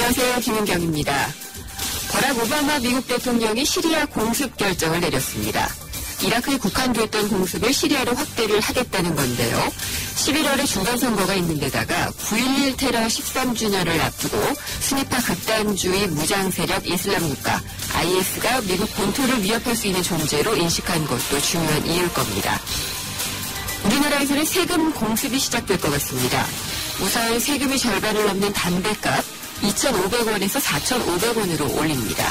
안녕하세요. 김은경입니다. 버락 오바마 미국 대통령이 시리아 공습 결정을 내렸습니다. 이라크에 국한됐던 공습을 시리아로 확대를 하겠다는 건데요. 11월에 중간선거가 있는 데다가 9.11 테러 13주년을 앞두고 스니파 극단주의 무장세력 이슬람국가 IS가 미국 본토를 위협할 수 있는 존재로 인식한 것도 중요한 이유일 겁니다. 우리나라에서는 세금 공습이 시작될 것 같습니다. 우선 세금의 절반을 넘는 담배값 2,500원에서 4,500원으로 올립니다.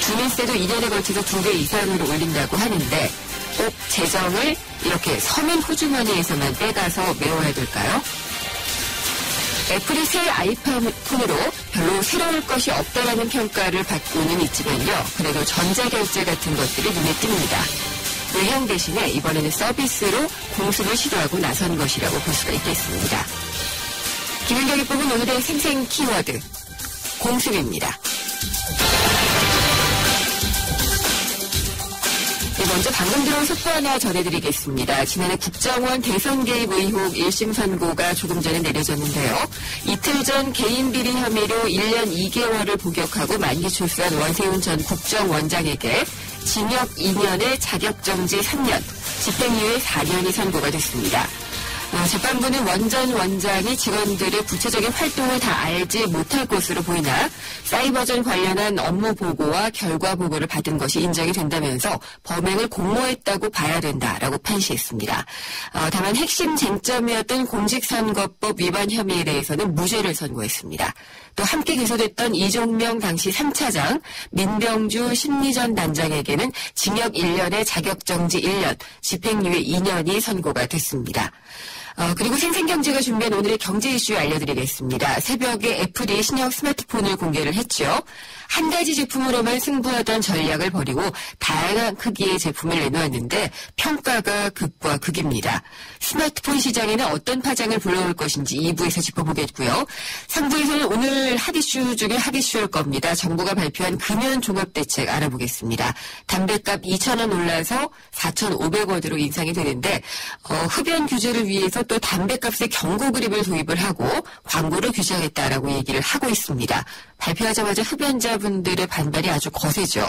주민세도 2년에 걸쳐서 2배 이상으로 올린다고 하는데 꼭 재정을 이렇게 서민 호주머니에서만 빼가서 메워야 될까요? 애플이 새 아이폰으로 별로 새로울 것이 없다라는 평가를 받고는 있지만요. 그래도 전자결제 같은 것들이 눈에 띕니다. 외형 대신에 이번에는 서비스로 공습을 시도하고 나선 것이라고 볼 수가 있겠습니다. 김은경이 뽑은 오늘의 생생 키워드, 공습입니다. 네, 먼저 방금 들어온 속보 하나 전해드리겠습니다. 지난해 국정원 대선 개입 의혹 1심 선고가 조금 전에 내려졌는데요. 이틀 전 개인 비리 혐의로 1년 2개월을 복역하고 만기 출소한 원세훈 전 국정원장에게 징역 2년에 자격정지 3년, 집행유예 4년이 선고가 됐습니다. 재판부는 원 전 원장이 직원들의 구체적인 활동을 다 알지 못할 것으로 보이나 사이버전 관련한 업무 보고와 결과 보고를 받은 것이 인정이 된다면서 범행을 공모했다고 봐야 된다라고 판시했습니다. 다만 핵심 쟁점이었던 공직선거법 위반 혐의에 대해서는 무죄를 선고했습니다. 또 함께 기소됐던 이종명 당시 3차장, 민병주 심리전 단장에게는 징역 1년에 자격정지 1년, 집행유예 2년이 선고가 됐습니다. 그리고 생생경제가 준비한 오늘의 경제 이슈 알려드리겠습니다. 새벽에 애플이 신형 스마트폰을 공개를 했죠. 한 가지 제품으로만 승부하던 전략을 버리고 다양한 크기의 제품을 내놓았는데 평가가 극과 극입니다. 스마트폰 시장에는 어떤 파장을 불러올 것인지 2부에서 짚어보겠고요. 3부에서는 오늘 핫이슈 중에 핫이슈일 겁니다. 정부가 발표한 금연 종합대책 알아보겠습니다. 담배값 2,000원 올라서 4,500원으로 인상이 되는데 흡연 규제를 위해서 또 담배값에 경고 그림을 도입을 하고 광고를 규제하겠다라고 얘기를 하고 있습니다. 발표하자마자 흡연자분들의 반발이 아주 거세죠.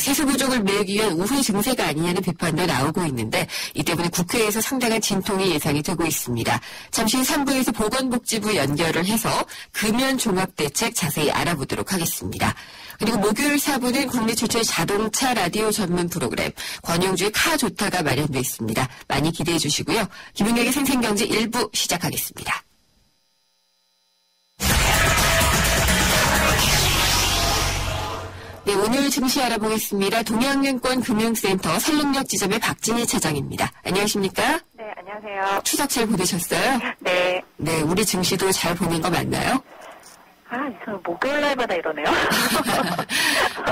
세수 부족을 메우기 위한 우회 증세가 아니냐는 비판도 나오고 있는데 이 때문에 국회에서 상당한 진통이 예상이 되고 있습니다. 잠시 후 3부에서 보건복지부 연결을 해서 금연 종합대책 자세히 알아보도록 하겠습니다. 그리고 목요일 4부는 국내 최초의 자동차 라디오 전문 프로그램 권영주의 카 좋다가 마련되어 있습니다. 많이 기대해 주시고요. 김은경의 생생경제 1부 시작하겠습니다. 네, 오늘 증시 알아보겠습니다. 동양증권 금융센터 산릉역 지점의 박진희 차장입니다. 안녕하십니까? 네, 안녕하세요. 추석 잘 보내셨어요? 네. 네, 우리 증시도 잘 보낸 거 맞나요? 저 목요일 날마다 이러네요.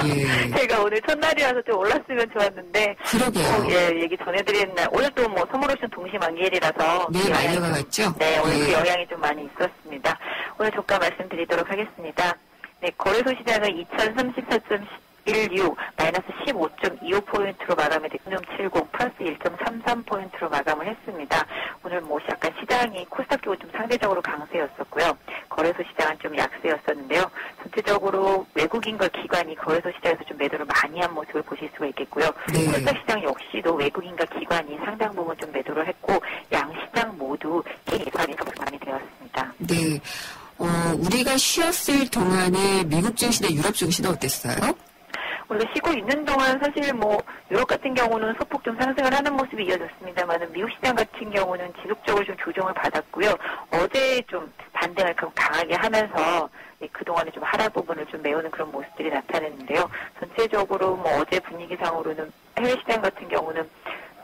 예. 제가 오늘 첫날이라서 좀 올랐으면 좋았는데. 그러게요. 예, 얘기 전해드린 날. 오늘 또 뭐 선물오션 동시만기일이라서. 네, 많이 올라갔죠? 네, 오늘 예. 그 영향이 좀 많이 있었습니다. 오늘 조가 말씀드리도록 하겠습니다. 네, 거래소 시장은 2034.16, 마이너스 15.25포인트로 마감이 됐고, 0.70, 플러스 1.33포인트로 마감을 했습니다. 오늘 뭐 약간 시장이 코스닥 쪽은 좀 상대적으로 강세였었고요. 거래소 시장은 좀 약세였었는데요. 전체적으로 외국인과 기관이 거래소 시장에서 좀 매도를 많이 한 모습을 보실 수가 있겠고요. 네. 코스닥 시장 역시도 외국인과 기관이 상당 부분 좀 매도를 했고, 양 시장 모두 개인 예산이 많이 되었습니다. 네. 우리가 쉬었을 동안에 미국 증시나 유럽 증시는 어땠어요? 원래 쉬고 있는 동안 사실 뭐 유럽 같은 경우는 소폭 좀 상승을 하는 모습이 이어졌습니다만 미국 시장 같은 경우는 지속적으로 좀 조정을 받았고요. 어제 좀 반등을 강하게 하면서 그동안에 좀 하락 부분을 좀 메우는 그런 모습들이 나타냈는데요. 전체적으로 뭐 어제 분위기상으로는 해외 시장 같은 경우는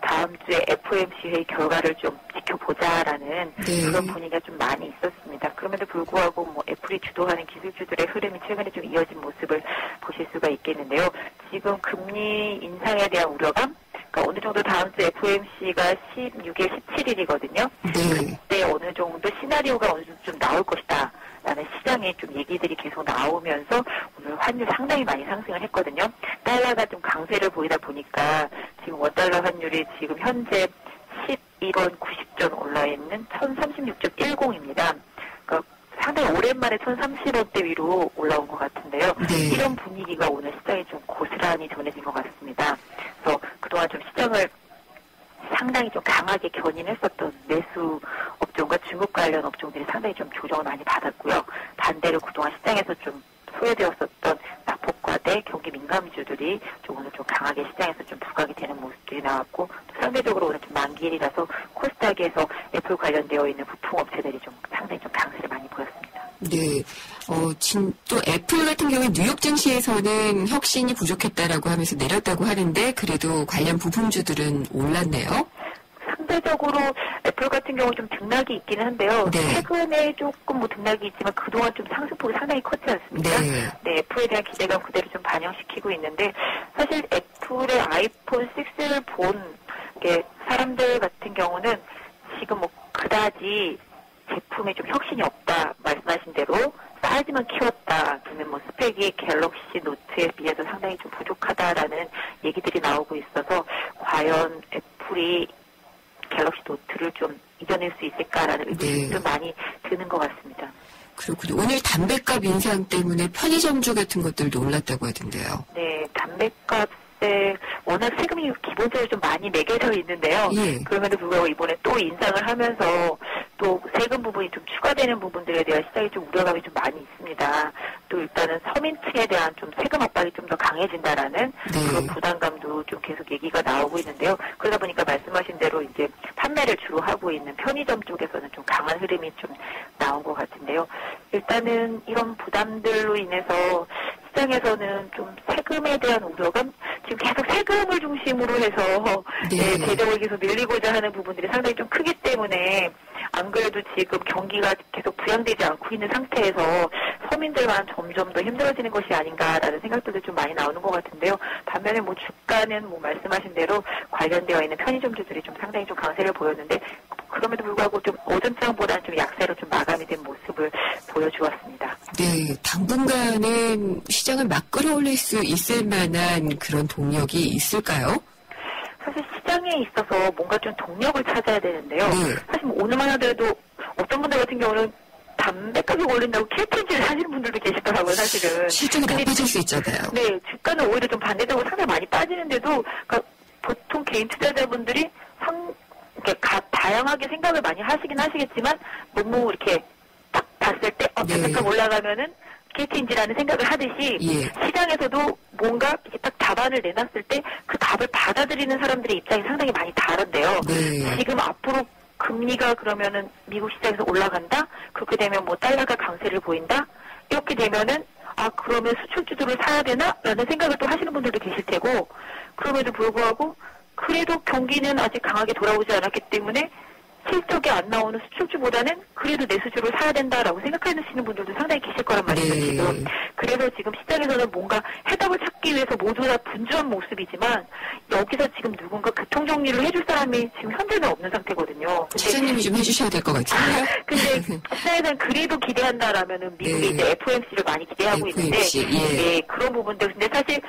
다음 주에 FOMC 회의 결과를 좀 지켜보자라는 네. 그런 분위기가 좀 많이 있었습니다. 그럼에도 불구하고 뭐 애플이 주도하는 기술주들의 흐름이 최근에 좀 이어진 모습을 보실 수가 있겠는데요. 지금 금리 인상에 대한 우려감, 그러니까 어느 정도 다음 주 FOMC가 16일, 17일이거든요. 네. 그때 어느 정도 시나리오가 어느 정도 좀 나올 것이다. 라는 시장에 좀 얘기들이 계속 나오면서 오늘 환율 상당히 많이 상승을 했거든요. 달러가 좀 강세를 보이다 보니까 지금 원달러 환율이 지금 현재 11원 90전 올라 있는 1036.10입니다. 그러니까 상당히 오랜만에 1,030원대 위로 올라온 것 같은데요. 네. 이런 분위기가 오늘 시장에 좀 고스란히 전해진 것 같습니다. 그래서 그동안 좀 시장을 상당히 좀 강하게 견인했었던 매수 업종과 중국 관련 업종들이 상당히 좀 조정을 많이 받았고요. 반대로 그동안 시장에서 좀 소외되었었던 낙폭과대 경기 민감주들이 좀 오늘 좀 강하게 시장에서 좀 부각이 되는 모습들이 나왔고, 또 상대적으로 오늘 좀 만기일이라서 코스닥에서 애플 관련되어 있는 부품업체들이 좀 상당히 좀 강세를 많이 보였습니다. 네. 또 애플 같은 경우에 뉴욕 증시에서는 혁신이 부족했다라고 하면서 내렸다고 하는데 그래도 관련 부품주들은 올랐네요. 상대적으로 애플 같은 경우 좀 등락이 있기는 한데요. 네. 최근에 조금 뭐 등락이 있지만 그동안 좀 상승폭이 상당히 컸지 않습니까? 네. 네, 애플에 대한 기대감 그대로 좀 반영시키고 있는데, 사실 애플의 아이폰 6를 본 게 사람들 같은 경우는 지금 뭐 그다지 제품에 좀 혁신이 없다 말씀하신 대로 사이즈만 키웠다, 아니면 뭐 스펙이 갤럭시 노트에 비해서 상당히 좀 부족하다라는 얘기들이 나오고 있어서 과연 애플이 갤럭시 노트를 좀 이겨낼 수 있을까라는 의문이 좀 많이 드는 것 같습니다. 그렇군요. 오늘 담배값 인상 때문에 편의점주 같은 것들도 올랐다고 하던데요. 네, 담배값에 워낙 세금이 기본적으로 좀 많이 매겨져 있는데요. 예. 그럼에도 불구하고 이번에 또 인상을 하면서 또 세금 부분이 좀 추가되는 부분들에 대한 시장이 좀 우려감이 좀 많이 있습니다. 또 일단은 서민층에 대한 좀 세금 압박이 좀 더 강해진다라는 그런 부담감도 좀 계속 얘기가 나오고 있는데요. 그러다 보니까 말씀하신 대로 이제 판매를 주로 하고 있는 편의점 쪽에서는 좀 강한 흐름이 좀 나온 것 같은데요. 일단은 이런 부담들로 인해서 시장에서는 좀 세금에 대한 우려감, 지금 계속 세금을 중심으로 해서 재정을 계속 늘리고자 하는 부분들이 상당히 좀 크기 때문에, 안 그래도 지금 경기가 계속 부양되지 않고 있는 상태에서 서민들만 점점 더 힘들어지는 것이 아닌가라는 생각들도 좀 많이 나오는 것 같은데요. 반면에 뭐 주가는 뭐 말씀하신 대로 관련되어 있는 편의점주들이 좀 상당히 좀 강세를 보였는데, 그럼에도 불구하고 좀 오전장보다는 좀 약세로 좀 마감이 된 모습을 보여주었습니다. 네, 당분간은 시장을 막 끌어올릴 수 있을 만한 그런 동력이 있을까요? 사실 시장에 있어서 뭔가 좀 동력을 찾아야 되는데요. 사실 뭐 오늘만 하더라도 어떤 분들 같은 경우는 담배값이 올린다고 KTNG를 사시는 분들도 계시더라고요, 사실은. 실적이 나빠질 수 있잖아요. 네, 주가는 오히려 좀 반대적으로 상당히 많이 빠지는데도, 그러니까 보통 개인 투자자분들이 이렇게 다양하게 생각을 많이 하시긴 하시겠지만, 너무 이렇게 딱 봤을 때, 담배값 올라가면은 KTNG라는 생각을 하듯이, 시장에서도 뭔가 이렇게 딱 답안을 내놨을 때 그 답을 받아들이는 사람들의 입장이 상당히 많이 다른데요. 지금 앞으로 금리가 그러면은 미국 시장에서 올라간다? 그렇게 되면 뭐 달러가 강세를 보인다? 이렇게 되면은 그러면 수출주들을 사야 되나? 라는 생각을 또 하시는 분들도 계실 테고, 그럼에도 불구하고 그래도 경기는 아직 강하게 돌아오지 않았기 때문에 실적이 안 나오는 수출주보다는 그래도 내수주를 사야 된다라고 생각하시는 분들도 상당히 계실 거란 말이죠, 지금. 그래서 지금 시장에서는 뭔가 해답을 찾기 위해서 모두 다 분주한 모습이지만, 여기서 지금 누군가 교통정리를 해줄 사람이 지금 현재는 없는 상태거든요. 시장님이 좀 해주셔야 될 것 같은데요. 근데 시장에서는 그래도 기대한다라면은 미국의 이제 FOMC를 많이 기대하고 있는데, 그런 부분들. 근데 사실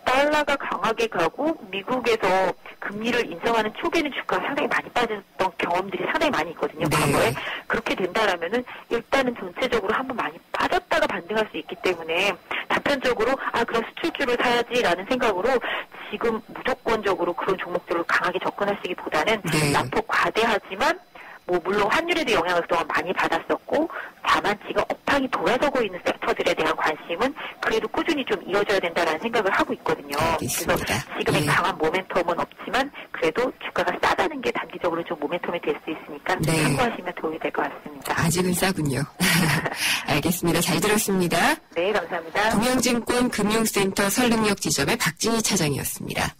달러가 강하게 가고 미국에서 금리를 인상하는 초기에는 주가가 상당히 많이 빠졌던 경험들이 상당히 많이 있거든요. 과거에. 그렇게 된다라면은 일단은 전체적으로 한번 많이 빠졌다가 반등할 수 있기 때문에, 단편적으로 그럼 수출주를 사야지라는 생각으로 지금 무조건적으로 그런 종목들로 강하게 접근하시기보다는 낙폭 과대하지만 뭐 물론 환율에도 영향을 그동안 많이 받았었고, 다만 지금 업황이 돌아서고 있는 섹터들에 대한 관심은 그래도 꾸준히 좀 이어져야 된다라는 생각을 하고 있거든요. 알겠습니다. 그래서 지금의 강한 모멘텀은 없지만 그래도 주가가 싸다는 게 단기적으로 좀 모멘텀이 될 수 있으니까 참고하시면 도움이 될 것 같습니다. 아직은 싸군요. 알겠습니다. 잘 들었습니다. 네, 감사합니다. 동양증권 금융센터 설릉역 지점의 박진희 차장이었습니다.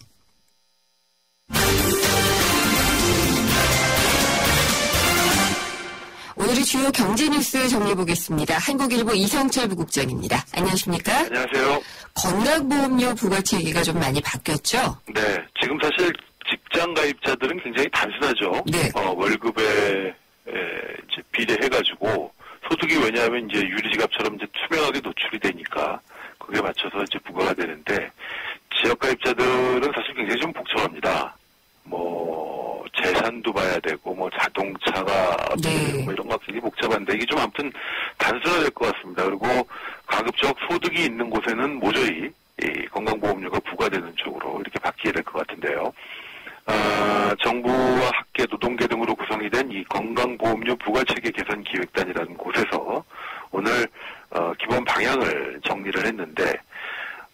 오늘의 주요 경제 뉴스 정리해보겠습니다. 한국일보 이성철 부국장입니다. 안녕하십니까? 안녕하세요. 건강보험료 부과치 얘기가 좀 많이 바뀌었죠? 네. 지금 사실 직장 가입자들은 굉장히 단순하죠. 월급에 이제 비례해가지고 소득이 왜냐하면 이제 유리지갑처럼 이제 투명하게 노출이 되니까 그게 맞춰서 이제 부과가 되는데, 지역 가입자들은 사실 굉장히 좀 복잡합니다. 뭐 재산도 봐야 되고 뭐 자동차가 네. 뭐 이런 거 굉장히 복잡한데 이게 좀 아무튼 단순화될 것 같습니다. 그리고 가급적 소득이 있는 곳에는 모조리 이 건강보험료가 부과되는 쪽으로 이렇게 바뀌게 될 것 같은데요. 정부와 학계, 노동계 등으로 구성이 된 이 건강보험료 부과체계 개선 기획단이라는 곳에서 오늘 기본 방향을 정리를 했는데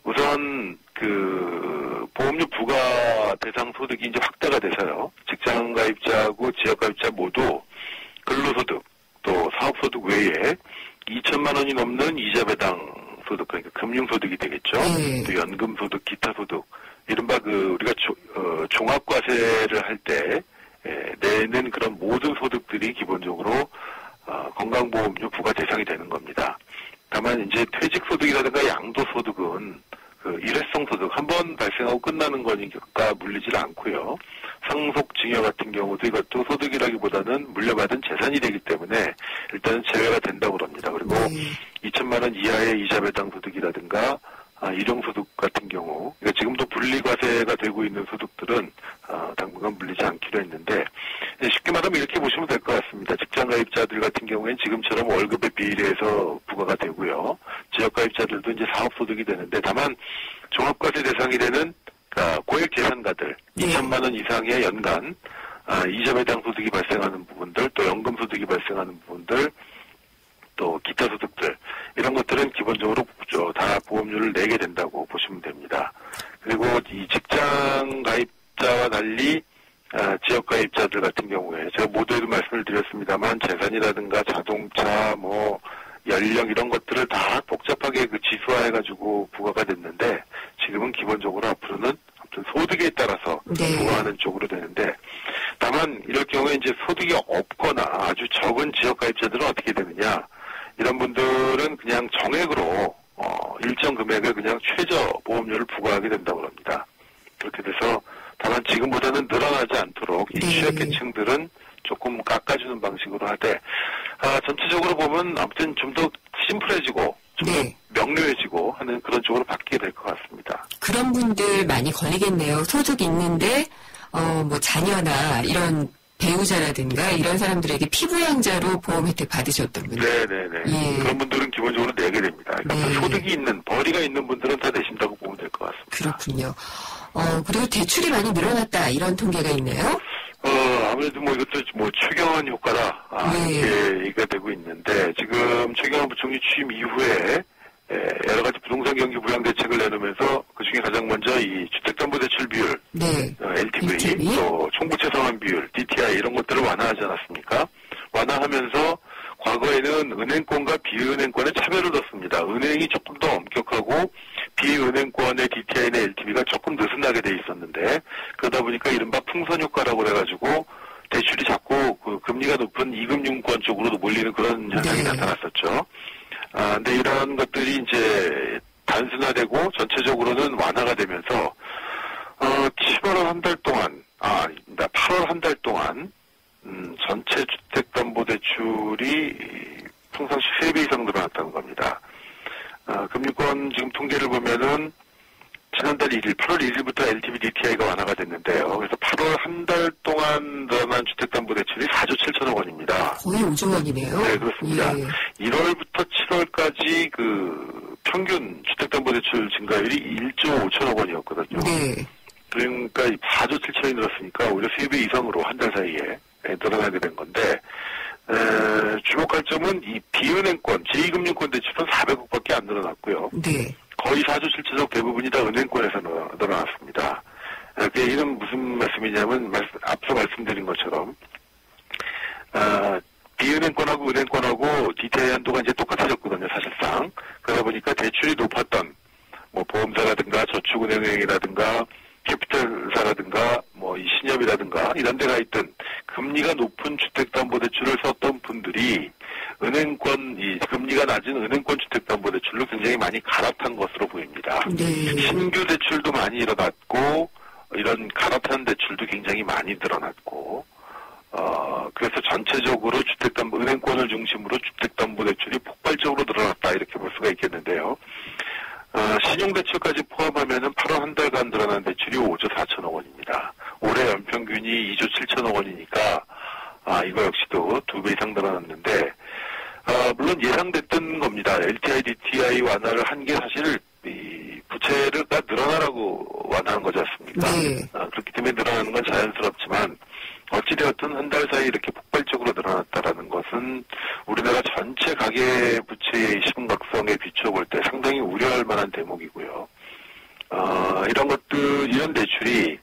우선 그 보험료 부과 대상 소득이 이제 확대가 돼서요. 직장 가입자하고 지역 가입자 모두 근로소득 또 사업소득 외에 2천만 원이 넘는 이자 배당 소득, 그러니까 금융소득이 되겠죠. 또 연금소득, 기타소득, 이른바 우리가 종합과세를 할 때 내는 그런 모든 소득들이 기본적으로 건강보험료 부과 대상이 되는 겁니다. 다만 이제 퇴직소득이라든가 양도소득은 일회성 소득, 한 번 발생하고 끝나는 거니까 물리질 않고요. 상속증여 같은 경우도 이것도 소득이라기보다는 물려받은 재산이 되기 때문에 일단은 제외가 된다고 합니다. 그리고 2천만 원 이하의 이자 배당 소득이라든가 일용소득 같은 경우, 그러니까 지금도 분리과세가 되고 있는 소득들은 당분간 물리지 않기로 했는데 쉽게 말하면 이렇게 보시면 될 것 같습니다. 직장가입자들 같은 경우에는 지금처럼 월급에 비례해서 부과가 되고요. 지역가입자들도 이제 사업소득이 되는데 다만 종합과세 대상이 되는 고액재산가들 2천만 원 이상의 연간 이자 배당 소득이 발생하는 부분들, 또 연금 소득이 발생하는 부분들, 또 기타 소득들 이런 것들은 기본적으로 다 보험료를 내게 된다고 보시면 됩니다. 그리고 이 직장 가입자와 달리 지역 가입자들 같은 경우에 제가 모두에도 말씀을 드렸습니다만 재산이라든가 자동차, 뭐 연령 이런 것들을 다 복잡하게 지수화해가지고 부과가 됐는데 지금은 기본적으로 앞으로는 소득에 따라서 부과하는 쪽으로 되는데 다만 이럴 경우에 이제 소득이 없거나 아주 적은 지역 가입자들은 어떻게 되느냐? 이런 분들은 그냥 정액으로 일정 금액을 그냥 최저 보험료를 부과하게 된다고 합니다. 그렇게 돼서 다만 지금보다는 늘어나지 않도록 이 취약계층들은 조금 깎아주는 방식으로 하되 전체적으로 보면 아무튼 좀 더 심플해지고 좀 더 명료해지고 하는 그런 쪽으로 바뀌게 될 것 같습니다. 그런 분들 많이 걸리겠네요. 소득 있는데 뭐 자녀나 이런 배우자라든가 이런 사람들에게 피부양자로 보험 혜택 받으셨던 분들. 네네네. 그런 분들은 기본적으로 내게 됩니다. 그러니까 소득이 있는, 벌이가 있는 분들은 다 내신다고 보면 될 것 같습니다. 그렇군요. 그리고 대출이 많이 늘어났다 이런 통계가 있네요. 아무래도 뭐 이것도 뭐 최경환 효과다. 이게 얘기가 되고 있는데 지금 최경환 부총리 취임 이후에 여러 가지 부동산 경기 부양 대책을 내놓으면서 그중에 가장 먼저 이 주택담보대출 비율, LTV, 또 총부채 상환 비율, DTI 이런 것들을 완화하지 않았습니까? 완화하면서 과거에는 은행권과 비은행권의 차별을 뒀습니다. 은행이 조금 더 엄격하고 비은행권의 DTI나 LTV가 조금 느슨하게 돼 있었는데 그러다 보니까 이른바 풍선 효과라고 그래가지고 대출이 자꾸 금리가 높은 이금융권 쪽으로도 몰리는 그런 현상이 나타났었죠. 근데 이런 것들이 이제 단순화되고 전체적으로는 완화가 되면서 7월 한 달 동안, 8월 한 달 동안 전체 주택담보대출이 평상시 3배 이상 늘어났다는 겁니다. 금융권 지금 통계를 보면은 지난달 1일, 8월 1일부터 LTV DTI가 완화가 됐는데요. 그래서 8월 한 달 동안 늘어난 주택담보대출이 4조 7천억 원입니다. 거의 5조 원이네요. 네, 그렇습니다. 1월부터 7월까지 평균 주택담보대출 증가율이 1조 5천억 원이었거든요. 그러니까 4조 7천이 늘었으니까 오히려 3배 이상으로 한 달 사이에 늘어나게 된 건데 주목할 점은 이 비은행권, 제2금융권 대출은 400억밖에 안 늘어났고요. 거의 4조 7천억 대부분이 다 은행권에서 늘어났습니다. 이는 무슨 말씀이냐면 앞서 말씀드린 것처럼 비은행권하고 은행권하고 DTI 한도가 이제 똑같아졌거든요, 사실상. 그러다 보니까 대출이 높았던 뭐 보험사라든가 저축은행이라든가 캐피탈사라든가 뭐 이 신협이라든가 이런 데가 있던 금리가 높은 주택담보대출을 썼던 분들이 은행권, 이 금리가 낮은 은행권 주택담보대출로 굉장히 많이 갈아탄 것으로 보입니다. 신규 대출도 많이 일어났고 이런 갈아탄 대출도 굉장히 많이 늘어났고 그래서 전체적으로 은행권을 중심으로 주택담보대출이 폭발적으로 늘어났다 이렇게 볼 수가 있겠는데요. 신용대출까지 포함하면은 8월 한 달간 늘어난 대출이 5조 4천억 원입니다. 올해 연평균이 2조 7천억 원이니까 이걸 그런 겁니다. LTI, DTI 완화를 한 게 사실 이 부채가 늘어나라고 완화한 거지 않습니까? 네. 그렇기 때문에 늘어나는 건 자연스럽지만 어찌되었든 한 달 사이 이렇게 폭발적으로 늘어났다라는 것은 우리나라 전체 가계 부채의 심각성에 비춰볼 때 상당히 우려할 만한 대목이고요. 이런 것들, 이런 대출이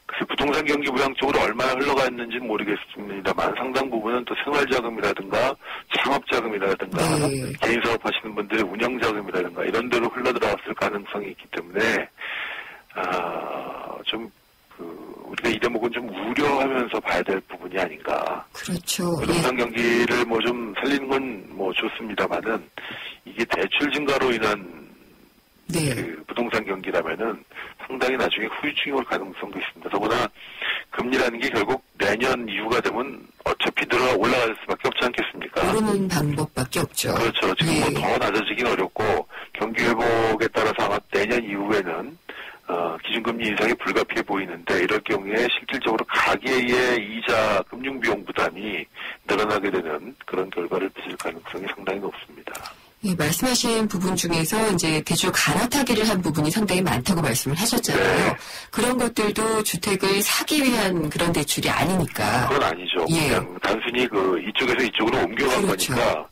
그 부동산 경기 부양 쪽으로 얼마나 흘러갔는지는 모르겠습니다만 상당 부분은 또 생활자금이라든가 창업자금이라든가 개인 사업하시는 분들의 운영자금이라든가 이런 데로 흘러들어갔을 가능성이 있기 때문에 우리가 이 대목은 좀 우려하면서 봐야 될 부분이 아닌가. 그렇죠. 부동산 경기를 뭐 좀 살리는 건 뭐 좋습니다만은 이게 대출 증가로 인한 그 부동산 경기라면은 상당히 나중에 후유증이 올 가능성도 있습니다. 더구나 금리라는 게 결국 내년 이후가 되면 어차피 올라갈 수밖에 없지 않겠습니까? 오르는 방법밖에 없죠. 그렇죠. 지금 뭐 더 낮아지긴 어렵고 경기 회복에 따라서 아마 내년 이후에는 기준금리 인상이 불가피해 보이는데 이럴 경우에 실질적으로 가계의 이자 금융비용 부담이 늘어나게 되는 그런 결과를 빚을 가능성이 상당히 높습니다. 예, 말씀하신 부분 중에서 이제 대출 갈아타기를 한 부분이 상당히 많다고 말씀을 하셨잖아요. 네. 그런 것들도 주택을 사기 위한 그런 대출이 아니니까. 그건 아니죠. 그냥 단순히 이쪽에서 이쪽으로 옮겨간 거니까.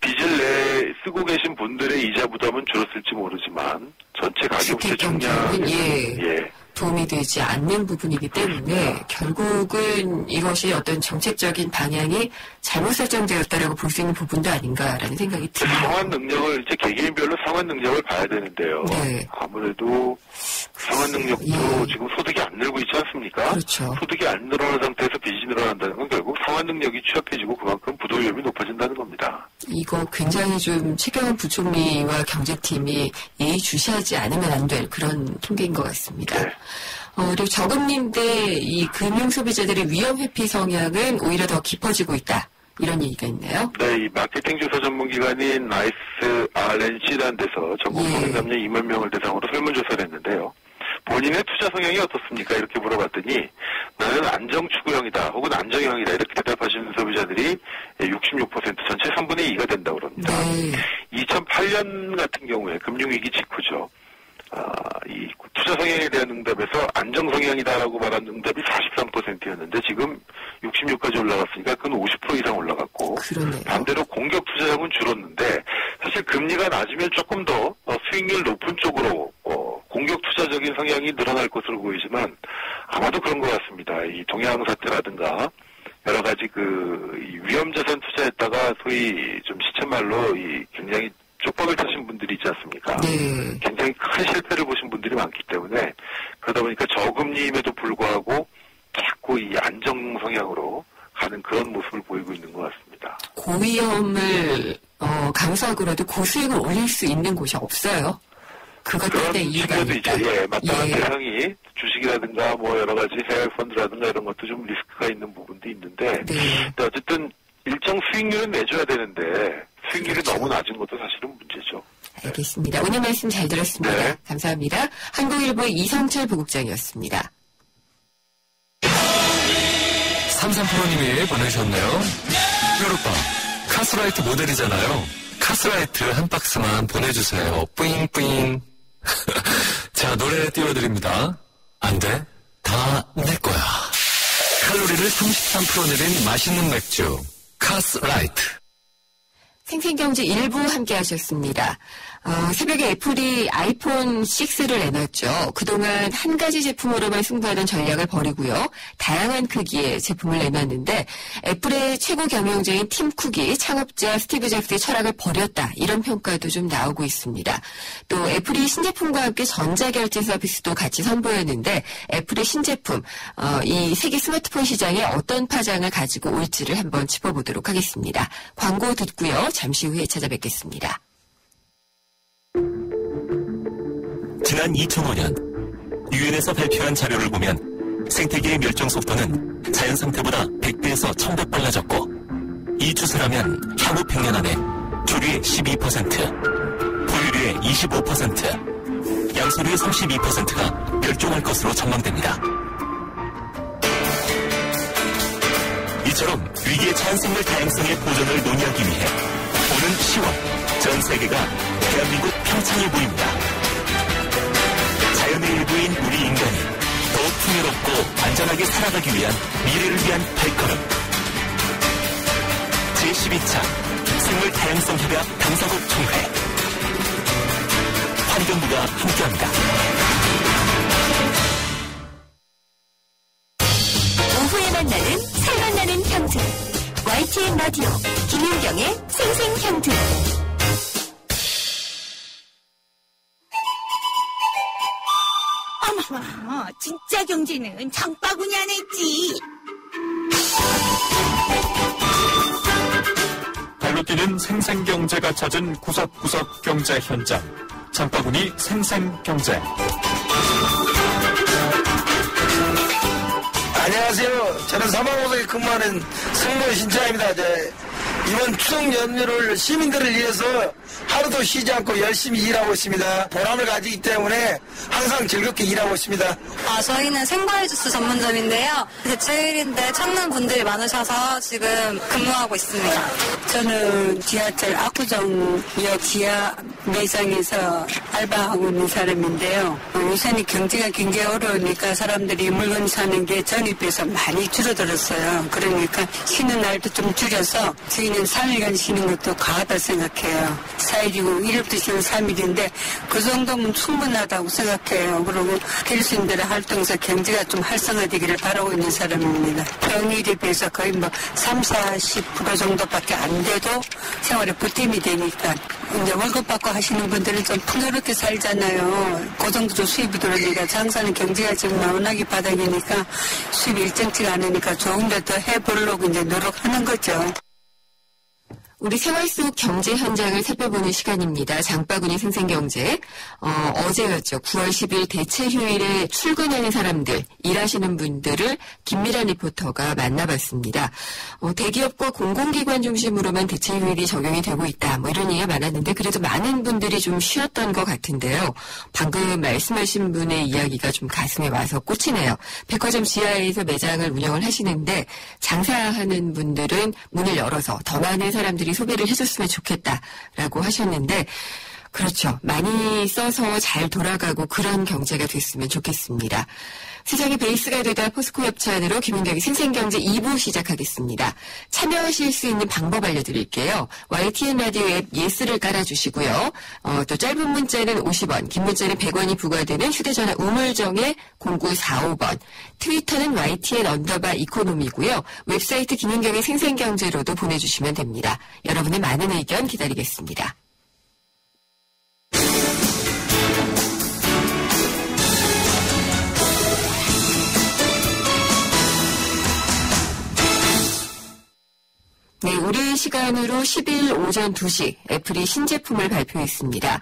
빚을 쓰고 계신 분들의 이자 부담은 줄었을지 모르지만 전체 가계부채 총량은 도움이 되지 않는 부분이기 때문에 결국은 이것이 어떤 정책적인 방향이 잘못 설정되었다라고 볼 수 있는 부분도 아닌가라는 생각이 듭니다. 상환 능력을 이제 개개인별로 상환 능력을 봐야 되는데요. 아무래도 상환 능력도 지금 소득이 안 늘고 있지 않습니까? 그렇죠. 소득이 안 늘어난 상태에서 빚이 늘어난다는 건 결국 상환 능력이 취약해지고 그만큼 부도 위험이 높아진다는 겁니다. 이거 굉장히 좀 최경환 부총리와 경제팀이 예의주시하지 않으면 안 될 그런 통계인 것 같습니다. 그리고 저금리 대 이 금융소비자들의 위험 회피 성향은 오히려 더 깊어지고 있다. 이런 얘기가 있나요? 네, 이 마케팅 조사 전문기관인 나이스 RNC라는 데서 전국 성인남녀 2만 명을 대상으로 설문조사를 했는데요. 본인의 투자 성향이 어떻습니까? 이렇게 물어봤더니 나는 안정 추구형이다 혹은 안정형이다 이렇게 대답하시는 소비자들이 66% 전체 3분의 2가 된다고 그럽니다. 2008년 같은 경우에 금융위기 직후죠. 이 투자 성향에 대한 응답에서 안정 성향이다라고 말한 응답이 43%였는데 지금 66까지 올라갔으니까 그건 50% 이상 올라갔고 반대로 공격 투자형은 줄었는데 사실 금리가 낮으면 조금 더 수익률 높은 쪽으로 공격 투자적인 성향이 늘어날 것으로 보이지만 아마도 그런 것 같습니다. 이 동양 사태라든가 여러 가지 이 위험자산 투자했다가 소위 좀 시쳇말로 굉장히 쪽박을 타신 분들이 있지 않습니까? 굉장히 큰 실패를 보신 분들이 많기 때문에 그러다 보니까 저금리임에도 불구하고 자꾸 이 안정 성향으로 가는 그런 모습을 보이고 있는 것 같습니다. 고위험을 감수하고라도 고수익을 올릴 수 있는 곳이 없어요. 그것 때문에 이유가 있다. 마땅한 대상이 주식이라든가 뭐 여러 가지 해외 펀드라든가 이런 것도 좀 리스크가 있는 부분도 있는데 근데 어쨌든 일정 수익률은 내줘야 되는데 수익률이 너무 낮은 것도 사실은 문제죠. 알겠습니다. 오늘 말씀 잘 들었습니다. 감사합니다. 한국일보의 이성철 부국장이었습니다. 33%님이 보내셨네요. 뾰로빠 카스라이트 모델이잖아요. 카스라이트 한 박스만 보내주세요. 뿌잉뿌잉. 자, 노래 띄워드립니다. 안 돼. 다 내 거야. 칼로리를 33% 내린 맛있는 맥주. 카스라이트. 생생경제 일부 함께 하셨습니다. 새벽에 애플이 아이폰 6를 내놨죠. 그동안 한 가지 제품으로만 승부하는 전략을 벌이고요. 다양한 크기의 제품을 내놨는데 애플의 최고 경영자인 팀 쿡이 창업자 스티브 잡스의 철학을 버렸다. 이런 평가도 좀 나오고 있습니다. 또 애플이 신제품과 함께 전자결제 서비스도 같이 선보였는데 애플의 신제품, 이 세계 스마트폰 시장에 어떤 파장을 가지고 올지를 한번 짚어보도록 하겠습니다. 광고 듣고요. 잠시 후에 찾아뵙겠습니다. 지난 2005년 유엔에서 발표한 자료를 보면 생태계의 멸종 속도는 자연 상태보다 100배에서 1000배 빨라졌고 이 추세라면 향후 100년 안에 조류의 12%, 포유류의 25%, 양서류의 32%가 멸종할 것으로 전망됩니다. 이처럼 위기의 자연생물 다양성의 보존을 논의하기 위해 오는 10월 전 세계가 대한민국 평창을 보입니다. 자연의 일부인 우리 인간이 더욱 풍요롭고 안전하게 살아가기 위한 미래를 위한 발걸음. 제12차 생물 다양성 협약 당사국 총회. 환경부가 함께합니다. 오후에 만나는 살만나는 형제. YTN 라디오 김윤경의 생생형제. 어머, 진짜 경제는 장바구니 안에 있지. 발로 뛰는 생생경제가 찾은 구석구석 경제 현장. 장바구니 생생경제. 안녕하세요. 저는 사방호석에 근무하는 승무원 신차입니다. 이번 추석 연휴를 시민들을 위해서 하루도 쉬지 않고 열심히 일하고 있습니다. 보람을 가지기 때문에 항상 즐겁게 일하고 있습니다. 저희는 생과일 주스 전문점인데요. 대체일인데 찾는 분들이 많으셔서 지금 근무하고 있습니다. 저는 지하철 압구정역 지하 매장에서 알바하고 있는 사람인데요. 요새는 경제가 굉장히 어려우니까 사람들이 물건 사는 게 전에 비해서 많이 줄어들었어요. 그러니까 쉬는 날도 좀 줄여서 저희는 3일간 쉬는 것도 과하다 생각해요. 4일이고 1일부터 쉬는 3일인데 그 정도면 충분하다고 생각해요. 그리고 될 수 있는 대로 활동해서 경제가 좀 활성화되기를 바라고 있는 사람입니다. 평일에 비해서 거의 30-40% 정도밖에 안 돼도 생활에 보탬이 되니까 이제 월급 받고 하시는 분들은 좀 풍요롭게 살잖아요. 그 정도 수입이 들어오니까 장사는 경제가 지금 워낙에 바닥이니까 수입이 일정치가 않으니까 조금 더 해보려고 이제 노력하는 거죠. 우리 생활 속 경제 현장을 살펴보는 시간입니다. 장바구니 생생경제. 어제였죠. 9월 10일 대체휴일에 출근하는 사람들, 일하시는 분들을 김미란 리포터가 만나봤습니다. 대기업과 공공기관 중심으로만 대체휴일이 적용이 되고 있다. 이런 얘기가 많았는데 그래도 많은 분들이 좀 쉬었던 것 같은데요. 방금 말씀하신 분의 이야기가 좀 가슴에 와서 꽂히네요. 백화점 지하에서 매장을 운영을 하시는데 장사하는 분들은 문을 열어서 더 많은 사람들이 소비를 해줬으면 좋겠다라고 하셨는데 그렇죠. 많이 써서 잘 돌아가고 그런 경제가 됐으면 좋겠습니다. 세상의 베이스가 되다 포스코 협찬으로 김윤경의 생생경제 2부 시작하겠습니다. 참여하실 수 있는 방법 알려드릴게요. YTN 라디오 앱 예스를 깔아주시고요. 또 짧은 문자는 50원, 긴 문자는 100원이 부과되는 휴대전화 우물정에 0945번. 트위터는 YTN_이코노미고요. 웹사이트 김윤경의 생생경제로도 보내주시면 됩니다. 여러분의 많은 의견 기다리겠습니다. 네, 우리 시간으로 10일 오전 2시 애플이 신제품을 발표했습니다.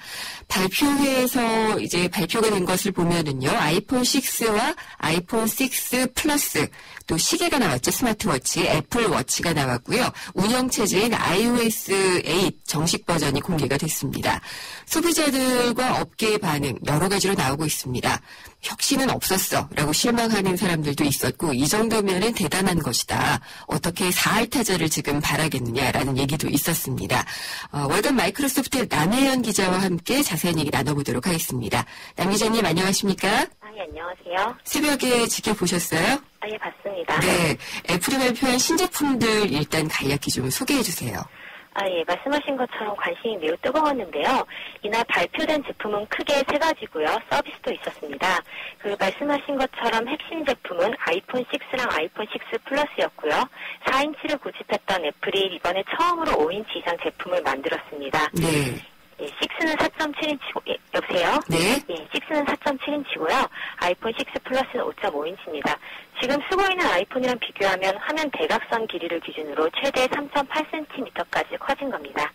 발표회에서 이제 발표가 된 것을 보면은요, 아이폰 6와 아이폰 6 플러스, 또 시계가 나왔죠. 스마트워치, 애플워치가 나왔고요. 운영체제인 iOS 8 정식 버전이 공개가 됐습니다. 소비자들과 업계의 반응 여러 가지로 나오고 있습니다. 혁신은 없었어 라고 실망하는 사람들도 있었고 이 정도면은 대단한 것이다. 어떻게 4할 타자를 지금 바라겠느냐라는 얘기도 있었습니다. 월간 마이크로소프트 남혜연 기자와 함께 자세한 얘기 나눠보도록 하겠습니다. 남 기자님 안녕하십니까? 네, 안녕하세요. 새벽에 지켜보셨어요? 예, 봤습니다. 네, 애플이 발표한 신제품들 일단 간략히 좀 소개해 주세요. 예, 말씀하신 것처럼 관심이 매우 뜨거웠는데요. 이날 발표된 제품은 크게 3가지고요. 서비스도 있었습니다. 그 말씀하신 것처럼 핵심 제품은 아이폰 6랑 아이폰 6 플러스였고요. 4인치를 고집했던 애플이 이번에 처음으로 5인치 이상 제품을 만들었습니다. 네. 예, 6는 4.7인치고, 여보세요? 네. 예, 6는 4.7인치고요. 아이폰 6 플러스는 5.5인치입니다. 지금 쓰고 있는 아이폰이랑 비교하면 화면 대각선 길이를 기준으로 최대 3.8cm까지 커진 겁니다.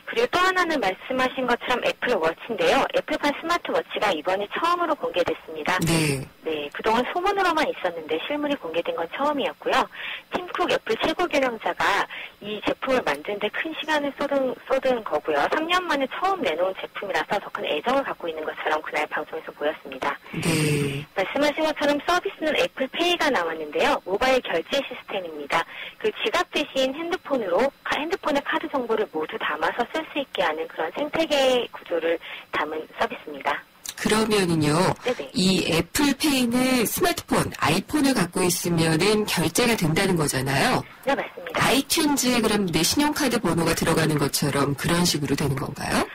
그리고 또 하나는 말씀하신 것처럼 애플워치인데요. 애플판 스마트워치가 이번에 처음으로 공개됐습니다. 네. 네, 그동안 소문으로만 있었는데 실물이 공개된 건 처음이었고요. 팀 쿡 애플 최고 경영자가 이 제품을 만드는데 큰 시간을 쏟은 거고요. 3년 만에 처음 내놓은 제품이라서 더 큰 애정을 갖고 있는 것처럼 그날 방송에서 보였습니다. 네. 말씀하신 것처럼 서비스는 애플페이가 나왔는데요. 모바일 결제 시스템입니다. 그 지갑 대신 핸드폰 스마트폰의 카드 정보를 모두 담아서 쓸 수 있게 하는 그런 생태계 구조를 담은 서비스입니다. 그러면은요, 네네. 이 애플페이는 스마트폰, 아이폰을 갖고 있으면은 결제가 된다는 거잖아요. 네, 맞습니다. 아이튠즈에 그럼 내 신용카드 번호가 들어가는 것처럼 그런 식으로 되는 건가요?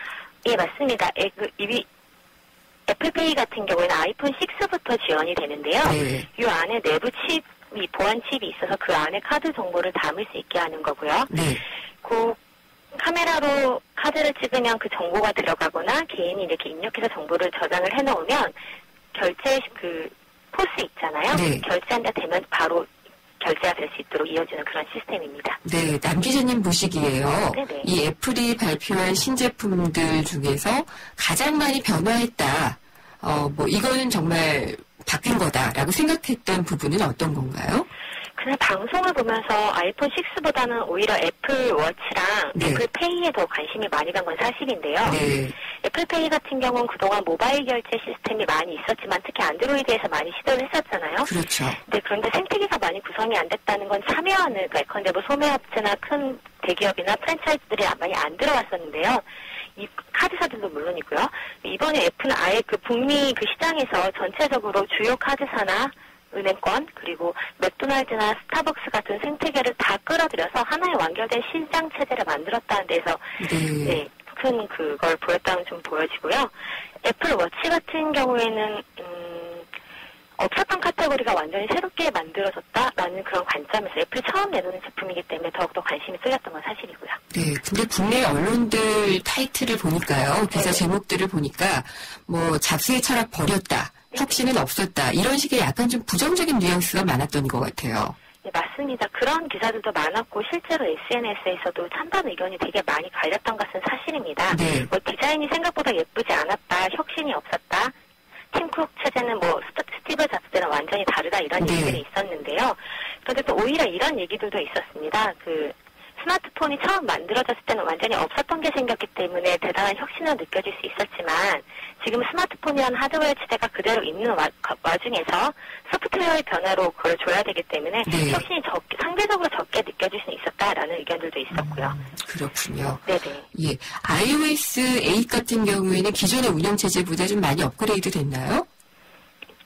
예, 맞습니다. 애플페이 같은 경우에는 아이폰 6부터 지원이 되는데요. 네. 이 안에 내부 칩이, 보안 칩이 있어서 그 안에 카드 정보를 담을 수 있게 하는 거고요. 네. 그 카메라로 카드를 찍으면 그 정보가 들어가거나 개인이 이렇게 입력해서 정보를 저장을 해놓으면 결제 그 포스 있잖아요. 네. 결제한다 되면 바로 결제가 될 수 있도록 이어지는 그런 시스템입니다. 네, 남 기자님 보시기에요. 네네. 이 애플이 발표한 신제품들 중에서 가장 많이 변화했다. 이거는 정말 바뀐 거다라고 생각했던 부분은 어떤 건가요? 그냥 방송을 보면서 아이폰 6보다는 오히려 애플워치랑 네. 애플페이에 더 관심이 많이 간 건 사실인데요. 네. 애플페이 같은 경우는 그동안 모바일 결제 시스템이 많이 있었지만 특히 안드로이드에서 많이 시도를 했었잖아요. 그렇죠. 네, 그런데 생태계가 많이 구성이 안 됐다는 건 참여하는, 예컨대 뭐 소매업체나 큰 대기업이나 프랜차이즈들이 많이 안 들어왔었는데요. 이 카드사들도 물론이고요. 이번에 애플은 아예 그 북미 그 시장에서 전체적으로 주요 카드사나 은행권 그리고 맥도날드나 스타벅스 같은 생태계를 다 끌어들여서 하나의 완결된 시장 체제를 만들었다는 데서 네, 큰 그걸 보였다는 좀 보여지고요. 애플워치 같은 경우에는 없었던 카테고리가 완전히 새롭게 만들어졌다라는 그런 관점에서 애플이 처음 내놓는 제품이기 때문에 더욱더 관심이 쏠렸던 건 사실이고요. 네, 근데 국내 언론들 타이틀을 보니까요, 기사 제목들을 보니까 뭐 잡스의 철학 버렸다, 혁신은 없었다, 이런 식의 약간 좀 부정적인 뉘앙스가 많았던 것 같아요. 네, 맞습니다. 그런 기사들도 많았고 실제로 SNS에서도 찬반 의견이 되게 많이 갈렸던 것은 사실입니다. 네. 뭐 디자인이 생각보다 예쁘지 않았다, 혁신이 없었다, 팀쿡 체제는 뭐 스티브 잡스랑 완전히 다르다 이런 얘기들이 있었는데요. 그런데 또 오히려 이런 얘기들도 있었습니다. 그 스마트폰이 처음 만들어졌을 때는 완전히 없었던 게 생겼기 때문에 대단한 혁신을 느껴질 수 있었지만 지금 스마트폰이라는 하드웨어 체제가 그대로 있는 와중에서 소프트웨어의 변화로 그걸 줘야 되기 때문에 혁신이 상대적으로 적게 느껴질 수 있었다라는 의견들도 있었고요. 그렇군요. 네네. 예, iOS 8 같은 경우에는 기존의 운영체제보다 좀 많이 업그레이드 됐나요?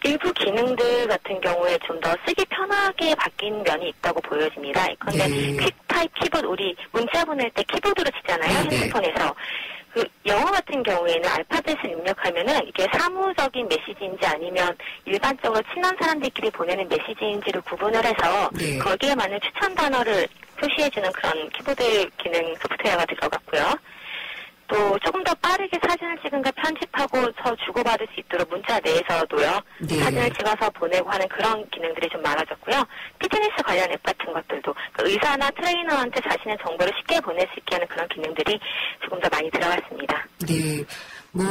일부 기능들 같은 경우에 좀 더 쓰기 편하게 바뀐 면이 있다고 보여집니다. 그런데 퀵타입 키보드, 우리 문자 보낼 때 키보드로 치잖아요. 핸드폰에서. 그 영어 같은 경우에는 알파벳을 입력하면은 이게 사무적인 메시지인지 아니면 일반적으로 친한 사람들끼리 보내는 메시지인지를 구분을 해서 거기에 맞는 추천 단어를 표시해주는 그런 키보드 기능 소프트웨어가 들어갔고요. 또 조금 더 빠르게 사진을 찍은 걸 편집하고서 주고받을 수 있도록 문자 내에서도요. 사진을 찍어서 보내고 하는 그런 기능들이 좀 많아졌고요. 피트니스 관련 앱 같은 것들도 그 의사나 트레이너한테 자신의 정보를 쉽게 보낼 수 있게 하는 그런 기능들이 조금 더 많이 들어갔습니다. 네. 뭐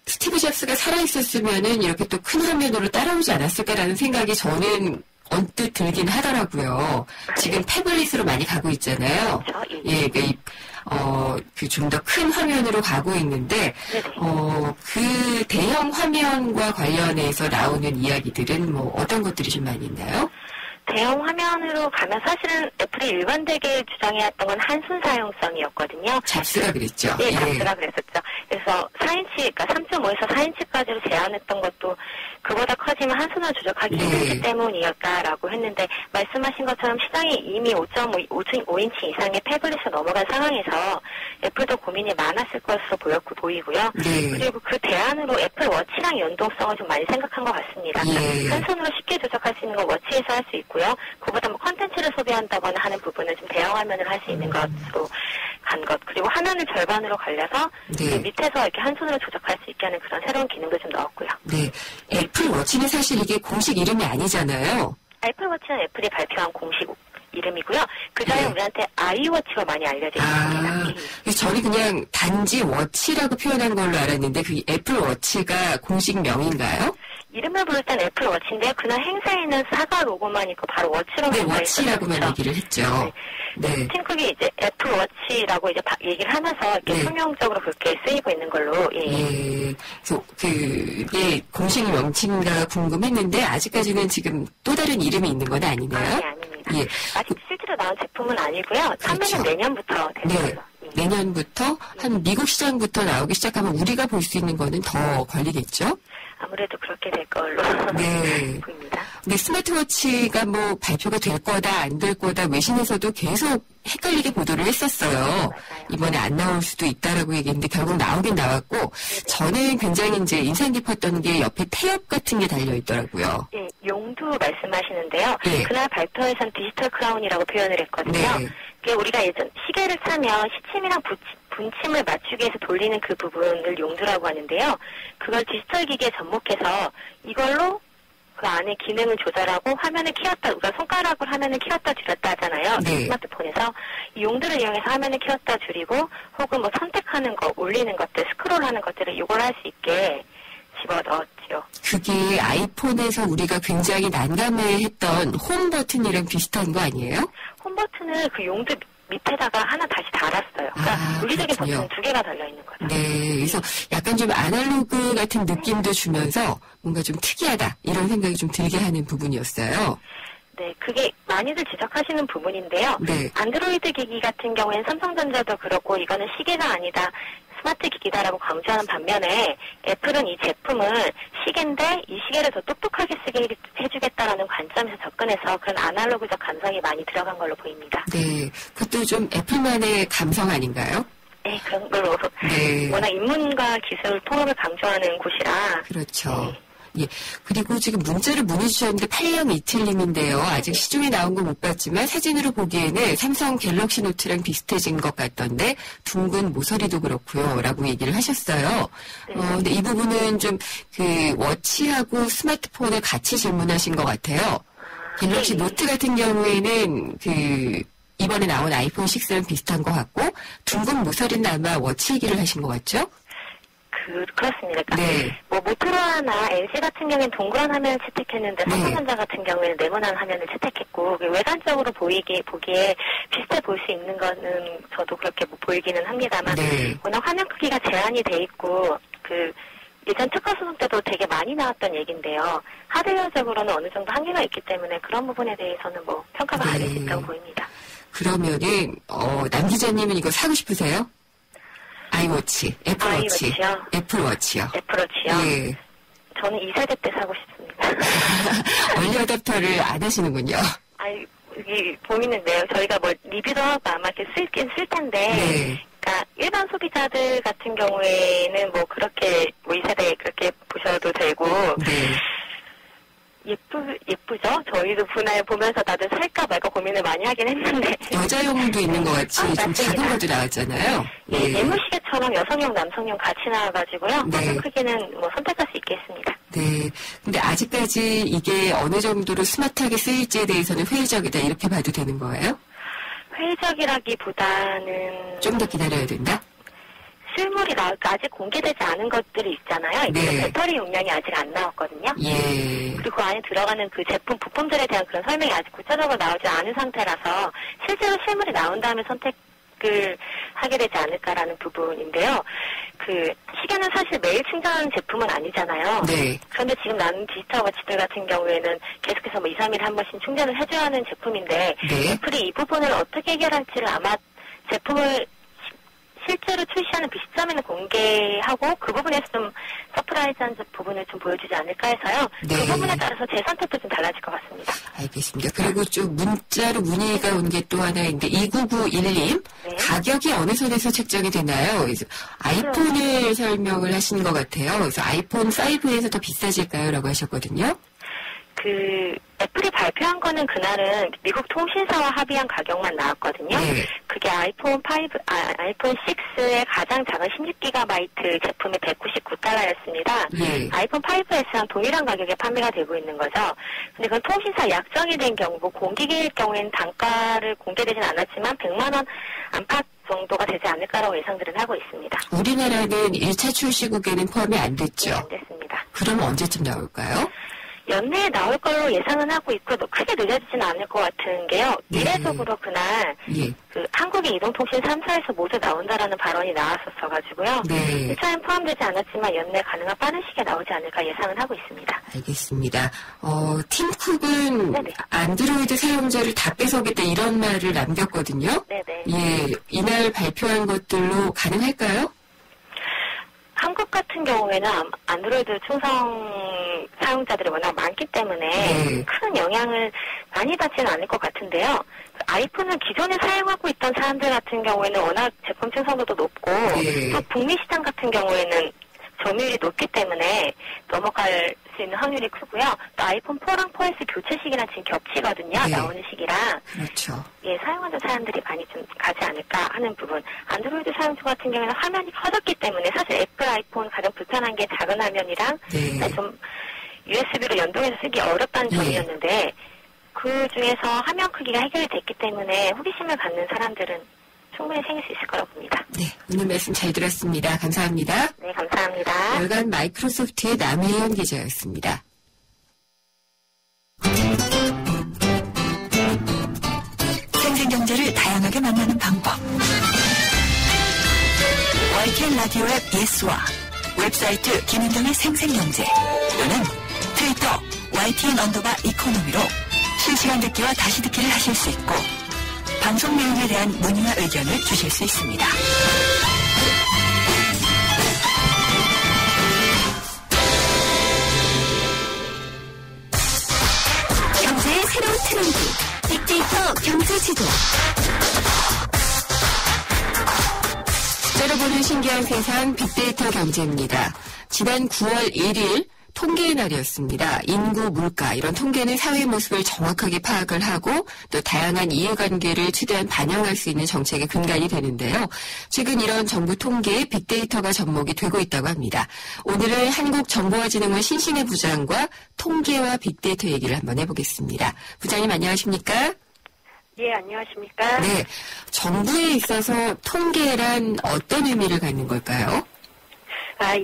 스티브 잡스가 살아있었으면은 이렇게 또 큰 화면으로 따라오지 않았을까라는 생각이 저는 언뜻 들긴 하더라고요. 지금 태블릿으로 많이 가고 있잖아요. 그렇죠? 예, 그 좀 더 큰 화면으로 가고 있는데, 그 대형 화면과 관련해서 나오는 이야기들은 뭐 어떤 것들이 좀 많이 있나요? 대형 화면으로 가면 사실은 애플이 일관되게 주장해왔던 건 한순 사용성이었거든요. 잡스가 그랬죠. 네, 잡스가 그랬었죠. 그래서 4인치, 그러니까 3.5에서 4인치까지로 제한했던 것도 그보다 커지면 한순으로 조작하기 힘들기 때문이었다라고 했는데 말씀하신 것처럼 시장이 이미 5.5인치 이상의 태블릿으로 넘어간 상황에서 애플도 고민이 많았을 것으로 보이고요. 그리고 그 대안으로 애플 워치랑 연동성을 좀 많이 생각한 것 같습니다. 한 손으로 쉽게 조작할 수 있는 건 워치에서 할 수 있고요. 그보다 뭐 컨텐츠를 소비한다거나 하는 부분은 좀 대형 화면을 할 수 있는 것으로 간 것. 그리고 화면을 절반으로 갈려서 그 밑에서 이렇게 한 손으로 조작할 수 있게 하는 그런 새로운 기능도 좀 넣었고요. 네. 애플 워치는 사실 이게 공식 이름이 아니잖아요. 애플 워치는 애플이 발표한 공식 이름이고요. 그 전에 우리한테 아이워치가 많이 알려져 있습니다. 저는 그냥 단지 워치라고 표현한 걸로 알았는데 그 애플 워치가 공식 명인가요? 이름을 부를 땐 애플 워치인데요. 그날 행사에는 사과 로고만 있고 바로 워치로 워치라고만 얘기를 했죠. 네. 팀쿡이 이제 애플 워치라고 이제 얘기를 하면서 이렇게 표명적으로 그렇게 쓰이고 있는 걸로. 그래서 그게 공식 명칭인가 궁금했는데 아직까지는 지금 또 다른 이름이 있는 건 아니네요. 네, 아닙니다. 있습니다. 예. 아직 실제로 나온 제품은 아니고요. 판매는 그렇죠. 내년부터 되는 네. 걸로. 내년부터 한 미국 시장부터 나오기 시작하면 우리가 볼 수 있는 거는 더 걸리겠죠? 아무래도 그렇게 될 걸로 네. 보입니다. 근데 스마트워치가 뭐 발표가 될 거다 안 될 거다 외신에서도 계속 헷갈리게 보도를 했었어요. 맞아요. 이번에 안 나올 수도 있다라고 얘기했는데 결국 나오긴 나왔고 저는 굉장히 이제 인상 깊었던 게 옆에 태엽 같은 게 달려 있더라고요. 예, 용두 말씀하시는데요. 네. 그날 발표에서는 디지털 크라운이라고 표현을 했거든요. 네. 그게 우리가 예전 시계를 사면 시침이랑 분침을 맞추기 위해서 돌리는 그 부분을 용두라고 하는데요. 그걸 디지털 기기에 접목해서 이걸로 그 안에 기능을 조절하고 화면을 키웠다, 우리가 손가락으로 화면을 키웠다 줄였다 하잖아요. 네. 스마트폰에서 이 용도를 이용해서 화면을 키웠다 줄이고 혹은 뭐 선택하는 거, 올리는 것들, 스크롤하는 것들을 이걸 할 수 있게 집어넣었죠. 그게 아이폰에서 우리가 굉장히 난감해했던 홈 버튼이랑 비슷한 거 아니에요? 홈 버튼을 그 용도 밑에다가 하나 다시 달았어요. 그러니까 물리적인 그렇군요. 버튼 2개가 달려있는 거죠. 네, 그래서 약간 좀 아날로그 같은 느낌도 주면서 뭔가 좀 특이하다 이런 생각이 좀 들게 하는 부분이었어요. 네, 그게 많이들 지적하시는 부분인데요. 네. 안드로이드 기기 같은 경우에는 삼성전자도 그렇고 이거는 시계가 아니다. 스마트 기기다라고 강조하는 반면에 애플은 이 제품을 시계인데 이 시계를 더 똑똑하게 쓰게 해주겠다라는 관점에서 접근해서 그런 아날로그적 감성이 많이 들어간 걸로 보입니다. 네, 그것도 좀 애플만의 감성 아닌가요? 네, 그런 걸로. 네. 워낙 인문과 기술 통합을 강조하는 곳이라. 그렇죠. 네. 예. 그리고 지금 문자를 보내주셨는데 8027님인데요. 아직 시중에 나온 거 못 봤지만 사진으로 보기에는 삼성 갤럭시 노트랑 비슷해진 것 같던데 둥근 모서리도 그렇고요. 라고 얘기를 하셨어요. 네. 근데 이 부분은 좀 그 워치하고 스마트폰을 같이 질문하신 것 같아요. 갤럭시 노트 같은 경우에는 그 이번에 나온 아이폰 6랑 비슷한 것 같고 둥근 모서리는 아마 워치 얘기를 하신 것 같죠? 그렇습니다. 그러니까 네. 뭐 모토로라나 LG 같은 경우에는 동그란 화면을 채택했는데 삼성전자 같은 경우에는 네모난 화면을 채택했고 외관적으로 보기에 비슷해 보일 수 있는 거는 저도 그렇게 보이기는 합니다만 네. 워낙 화면 크기가 제한이 돼 있고 그 예전 특허 소송 때도 되게 많이 나왔던 얘기인데요. 하드웨어적으로는 어느 정도 한계가 있기 때문에 그런 부분에 대해서는 뭐 평가가 갈릴 수 있다고 보입니다. 그러면은 남 기자님은 이거 사고 싶으세요? 아이워치, 애플워치. 아이워치요? 애플워치요. 애플워치요? 예. 저는 2세대 때 사고 싶습니다. 원리 어댑터를 안 하시는군요. 아니, 이게 고민인데요. 저희가 뭐 리뷰도 하고 아마 이렇게 쓸긴 쓸 텐데. 네. 그러니까 일반 소비자들 같은 경우에는 뭐 그렇게 뭐 2세대 그렇게 보셔도 되고. 네. 예쁘죠? 저희도 분할 보면서 다들 살까 말까 고민을 많이 하긴 했는데. 여자용도 있는 것 같이 좀 맞습니다. 작은 것도 나왔잖아요. 예, 예무시계처럼 여성용, 남성용 같이 나와가지고요. 네. 화면 크기는 뭐 선택할 수 있겠습니다. 네. 근데 아직까지 이게 어느 정도로 스마트하게 쓰일지에 대해서는 회의적이다 이렇게 봐도 되는 거예요? 회의적이라기보다는 좀 더 기다려야 된다? 실물이 아직 공개되지 않은 것들이 있잖아요. 이게 네. 배터리 용량이 아직 안 나왔거든요. 예. 그리고 그 안에 들어가는 그 제품 부품들에 대한 그런 설명이 아직 구체적으로 나오지 않은 상태라서 실제로 실물이 나온 다음에 선택을 하게 되지 않을까라는 부분인데요. 그 시계는 사실 매일 충전하는 제품은 아니잖아요. 네. 그런데 지금 나는 디지털 워치들 같은 경우에는 계속해서 뭐 2, 3일에 한 번씩 충전을 해줘야 하는 제품인데 네. 애플이 이 부분을 어떻게 해결할지를 아마 제품을 실제로 출시하는 그 시점에는 공개하고 그 부분에서 좀 서프라이즈한 부분을 좀 보여주지 않을까 해서요. 네. 그 부분에 따라서 제 선택도 좀 달라질 것 같습니다. 알겠습니다. 그리고 좀 문자로 문의가 온 게 또 하나 있는데 2991님 네. 가격이 어느 선에서 책정이 되나요? 그래서 아이폰을 설명을 하시는 것 같아요. 그래서 아이폰 5에서 더 비싸질까요? 라고 하셨거든요. 그 애플이 발표한 거는 그날은 미국 통신사와 합의한 가격만 나왔거든요. 네. 그게 아이폰 6의 가장 작은 16GB 제품이 $199였습니다. 예. 아이폰 5S랑 동일한 가격에 판매가 되고 있는 거죠. 근데 그건 통신사 약정이 된 경우, 공기계일 경우에는 단가를 공개되진 않았지만 100만 원 안팎 정도가 되지 않을까라고 예상들은 하고 있습니다. 우리나라는 1차 출시국에는 포함이 안 됐죠. 네, 안 됐습니다. 그럼 언제쯤 나올까요? 연내에 나올 걸로 예상은 하고 있고 크게 늦어지지는 않을 것 같은 게요. 미래적으로 그날 그 한국의 이동통신 3사에서 모두 나온다라는 발언이 나왔었어가지고요. 1차엔 포함되지 않았지만 연내 가능한 빠른 시기에 나오지 않을까 예상은 하고 있습니다. 알겠습니다. 팀쿡은 안드로이드 사용자를 다 뺏어오겠다 이런 말을 남겼거든요. 네네. 예, 이날 발표한 것들로 가능할까요? 한국 같은 경우에는 안드로이드 충성 사용자들이 워낙 많기 때문에 큰 영향을 많이 받지는 않을 것 같은데요. 아이폰을 기존에 사용하고 있던 사람들 같은 경우에는 워낙 제품 충성도도 높고 또 북미 시장 같은 경우에는 점유율이 높기 때문에 넘어갈 수 있는 확률이 크고요. 또 아이폰 4랑 4S 교체 시기랑 지금 겹치거든요. 나오는 시기랑. 그렇죠. 예, 사용하는 사람들이 많이 좀 가지 않을까 하는 부분. 안드로이드 사용자 같은 경우에는 화면이 커졌기 때문에 사실 애플 아이폰 가장 불편한 게 작은 화면이랑 좀 USB로 연동해서 쓰기 어렵다는 점이었는데 그 중에서 화면 크기가 해결이 됐기 때문에 호기심을 갖는 사람들은 충분히 생길 수 있을 거라고 봅니다. 네, 오늘 말씀 잘 들었습니다. 감사합니다. 네, 감사합니다. 월간 마이크로소프트의 남혜연 기자였습니다. 생생경제를 다양하게 만나는 방법. YTN 라디오 앱 예스와 웹사이트 김은경의 생생경제 또는 트위터 YTN_이코노미로 실시간 듣기와 다시 듣기를 하실 수 있고 방송 내용에 대한 문의와 의견을 주실 수 있습니다. 경제의 새로운 트렌드, 빅데이터 경제지도. 썰어보는 신기한 세상 빅데이터 경제입니다. 지난 9월 1일 통계의 날이었습니다. 인구, 물가 이런 통계는 사회 모습을 정확하게 파악을 하고 또 다양한 이해관계를 최대한 반영할 수 있는 정책의 근간이 되는데요. 최근 이런 정부 통계에 빅데이터가 접목이 되고 있다고 합니다. 오늘은 한국정보화진흥원 신신혜 부장과 통계와 빅데이터 얘기를 한번 해보겠습니다. 부장님 안녕하십니까? 예, 안녕하십니까? 네, 정부에 있어서 통계란 어떤 의미를 갖는 걸까요?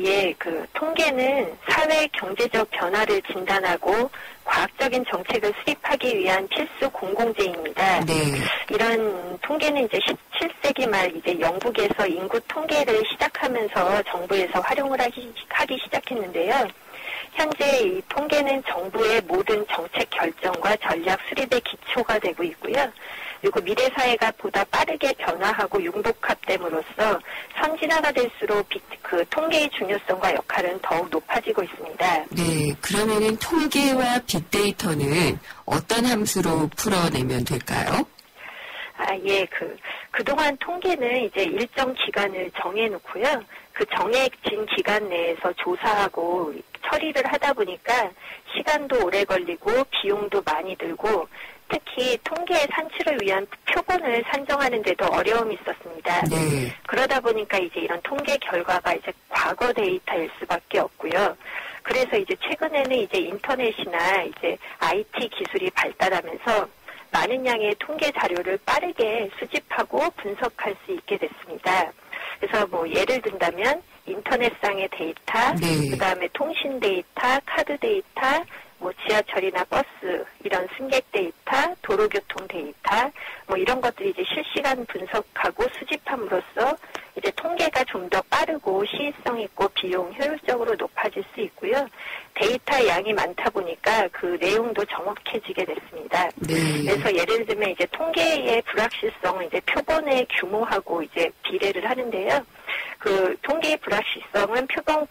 예, 통계는 사회 경제적 변화를 진단하고 과학적인 정책을 수립하기 위한 필수 공공재입니다. 이런 통계는 이제 17세기 말 이제 영국에서 인구 통계를 시작하면서 정부에서 활용을 하기 시작했는데요. 현재 이 통계는 정부의 모든 정책 결정과 전략 수립의 기초가 되고 있고요. 그리고 미래 사회가 보다 빠르게 변화하고 융복합됨으로써 선진화가 될수록 통계의 중요성과 역할은 더욱 높아지고 있습니다. 네, 그러면은 통계와 빅데이터는 어떤 함수로 풀어내면 될까요? 예, 그동안 통계는 이제 일정 기간을 정해놓고요. 그 정해진 기간 내에서 조사하고 처리를 하다 보니까 시간도 오래 걸리고 비용도 많이 들고 특히 통계의 산출을 위한 표본을 산정하는 데도 어려움이 있었습니다. 그러다 보니까 이제 이런 통계 결과가 이제 과거 데이터일 수밖에 없고요. 그래서 이제 최근에는 이제 인터넷이나 이제 IT 기술이 발달하면서 많은 양의 통계 자료를 빠르게 수집하고 분석할 수 있게 됐습니다. 그래서 예를 든다면 인터넷상의 데이터, 그다음에 통신 데이터, 카드 데이터, 지하철이나 버스 이런 승객 데이터, 도로교통 데이터 이런 것들이 이제 실시간 분석하고 수집함으로써 이제 통계가 좀 더 빠르고 시의성 있고 비용 효율적으로 높아질 수 있고요. 데이터 양이 많다 보니까 그 내용도 정확해지게 됐습니다. 그래서 예를 들면 이제 통계의 불확실성은 이제 표본의 규모하고 이제 비례를 하는데요. 그 통계의 불확실성은 표본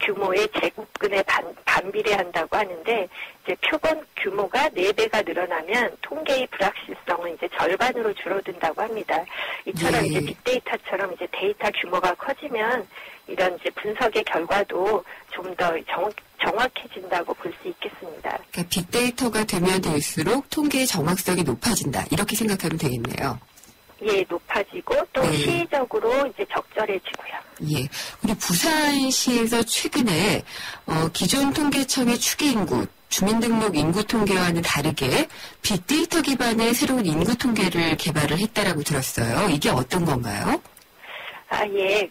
규모의 제곱근에 반비례한다고 하는데 이제 표본 규모가 4배가 늘어나면 통계의 불확실성은 이제 절반으로 줄어든다고 합니다. 이처럼 이제 빅데이터처럼 이제 데이터 규모가 커지면 이런 이제 분석의 결과도 좀 더 정확해진다고 볼 수 있겠습니다. 그러니까 빅데이터가 되면 될수록 통계의 정확성이 높아진다. 이렇게 생각하면 되겠네요. 예, 높아지고 또 시의적으로 이제 적절해지고요. 예. 그리고 부산시에서 최근에 기존 통계청의 추계 인구, 주민등록 인구 통계와는 다르게 빅데이터 기반의 새로운 인구 통계를 개발을 했다라고 들었어요. 이게 어떤 건가요? 예,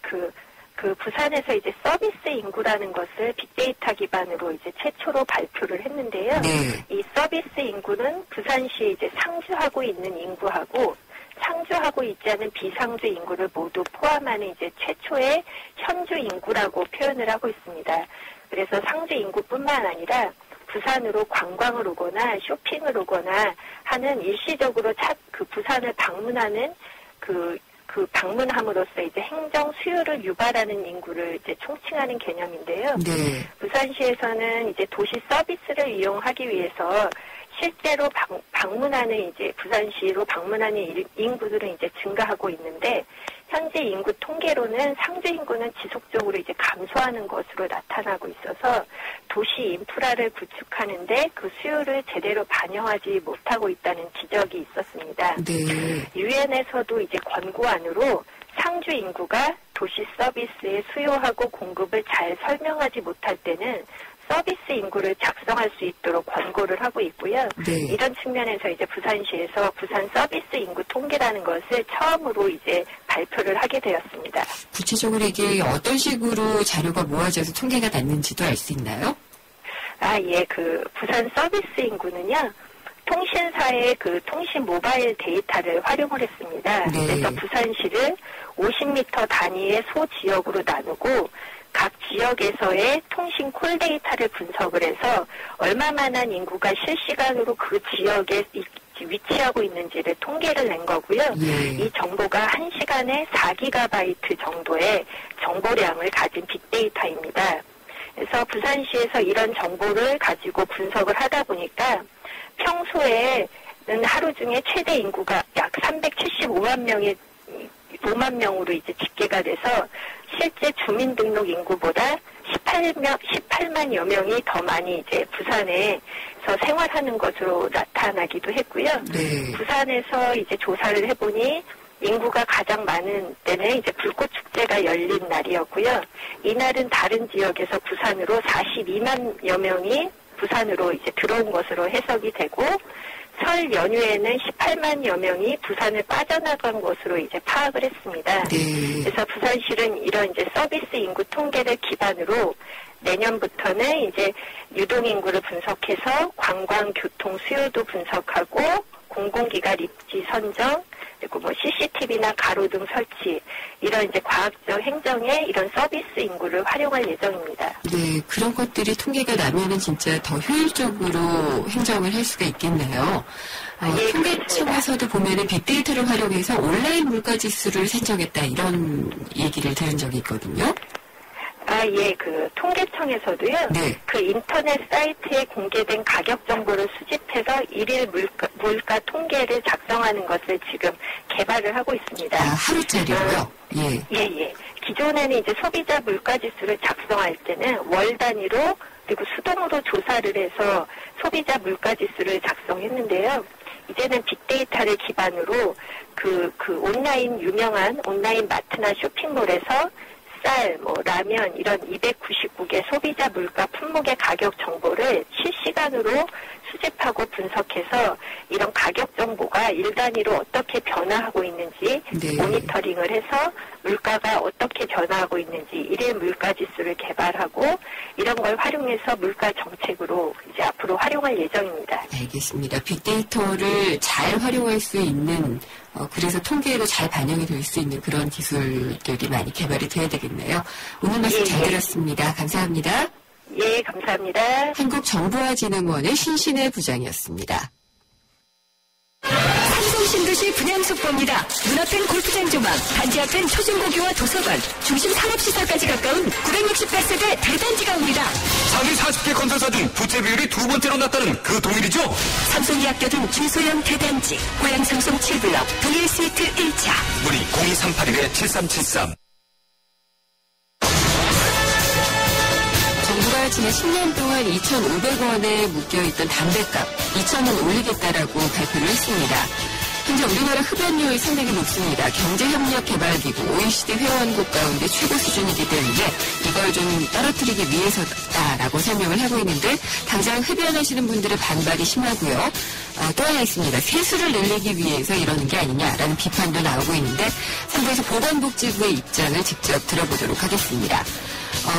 그 부산에서 이제 서비스 인구라는 것을 빅데이터 기반으로 이제 최초로 발표를 했는데요. 네. 이 서비스 인구는 부산시에 이제 상주하고 있는 인구하고 상주하고 있지 않은 비상주 인구를 모두 포함하는 이제 최초의 현주 인구라고 표현을 하고 있습니다. 그래서 상주 인구뿐만 아니라 부산으로 관광을 오거나 쇼핑을 오거나 하는 일시적으로 그 부산을 방문하는 그 방문함으로써 이제 행정 수요를 유발하는 인구를 이제 총칭하는 개념인데요. 네. 부산시에서는 이제 도시 서비스를 이용하기 위해서 실제로 방문하는 이제 부산시로 방문하는 인구들은 이제 증가하고 있는데 현재 인구 통계로는 상주 인구는 지속적으로 이제 감소하는 것으로 나타나고 있어서 도시 인프라를 구축하는데 그 수요를 제대로 반영하지 못하고 있다는 지적이 있었습니다. 네. 유엔에서도 이제 권고안으로 상주 인구가 도시 서비스의 수요하고 공급을 잘 설명하지 못할 때는 서비스 인구를 작성할 수 있도록 권고를 하고 있고요. 네. 이런 측면에서 이제 부산시에서 부산 서비스 인구 통계라는 것을 처음으로 이제 발표를 하게 되었습니다. 구체적으로 이게 어떤 식으로 자료가 모아져서 통계가 났는지도 알 수 있나요? 예. 그 부산 서비스 인구는요. 통신사의 그 통신 모바일 데이터를 활용을 했습니다. 네. 그래서 부산시를 50m 단위의 소지역으로 나누고 각 지역에서의 통신 콜 데이터를 분석을 해서 얼마만한 인구가 실시간으로 그 지역에 위치하고 있는지를 통계를 낸 거고요. 예. 이 정보가 1시간에 4GB 정도의 정보량을 가진 빅데이터입니다. 그래서 부산시에서 이런 정보를 가지고 분석을 하다 보니까 평소에는 하루 중에 최대 인구가 약 375만 명으로 이제 집계가 돼서 실제 주민등록 인구보다 18만여 명이 더 많이 이제 부산에서 생활하는 것으로 나타나기도 했고요. 네. 부산에서 이제 조사를 해보니 인구가 가장 많은 때는 이제 불꽃 축제가 열린 날이었고요. 이날은 다른 지역에서 부산으로 42만여 명이 부산으로 이제 들어온 것으로 해석이 되고 설 연휴에는 18만여 명이 부산을 빠져나간 것으로 이제 파악을 했습니다. 네. 그래서 부산시는 이런 이제 서비스 인구 통계를 기반으로 내년부터는 이제 유동인구를 분석해서 관광, 교통, 수요도 분석하고 공공기관 입지 선정, 그리고 뭐 CCTV나 가로등 설치, 이런 이제 과학적 행정에 이런 서비스 인구를 활용할 예정입니다. 네, 그런 것들이 통계가 나면은 진짜 더 효율적으로 행정을 할 수가 있겠네요. 예, 통계청에서도 보면은 빅데이터를 활용해서 온라인 물가 지수를 산정했다 이런 얘기를 들은 적이 있거든요. 예, 그 통계청에서도요. 네. 그 인터넷 사이트에 공개된 가격 정보를 수집해서 일일 물가 통계를 작성하는 것을 지금 개발을 하고 있습니다. 하루짜리로요? 예. 예. 기존에는 이제 소비자 물가 지수를 작성할 때는 월 단위로 그리고 수동으로 조사를 해서 소비자 물가 지수를 작성했는데요. 이제는 빅데이터를 기반으로 그 유명한 온라인 마트나 쇼핑몰에서 쌀, 라면 이런 299개 소비자 물가 품목의 가격 정보를 실시간으로 수집하고 분석해서 이런 가격 정보가 일 단위로 어떻게 변화하고 있는지 네. 모니터링을 해서 물가가 어떻게 변화하고 있는지 일일 물가 지수를 개발하고 이런 걸 활용해서 물가 정책으로 이제 앞으로 활용할 예정입니다. 알겠습니다. 빅데이터를 잘 활용할 수 있는 그래서 통계로 잘 반영이 될 수 있는 그런 기술들이 많이 개발이 돼야 되겠네요. 오늘 말씀 잘 들었습니다. 감사합니다. 예, 감사합니다. 한국정보화진흥원의 신신혜 부장이었습니다. 삼성 신도시 분양 속보입니다. 눈앞엔 골프장 조망, 단지 앞엔 초중고교와 도서관, 중심 산업시설까지 가까운 968세대 대단지가 옵니다. 상위 40개 건설사 중 부채 비율이 두 번째로 낮다는 그 동일이죠? 삼성이 아껴둔 중소형 대단지, 고양 삼성 7블럭, 동일 스위트 1차. 문의 02381-7373. 정부가 지난 10년 동안 2,500원에 묶여있던 담뱃값 2,000원 올리겠다라고 발표를 했습니다. 현재 우리나라 흡연율이 상당히 높습니다. 경제협력개발기구 OECD 회원국 가운데 최고 수준이기 때문에 이걸 좀 떨어뜨리기 위해서다라고 설명을 하고 있는데 당장 흡연하시는 분들의 반발이 심하고요. 또 하나 있습니다. 세수를 늘리기 위해서 이러는 게 아니냐라는 비판도 나오고 있는데 3부에서 보건복지부의 입장을 직접 들어보도록 하겠습니다.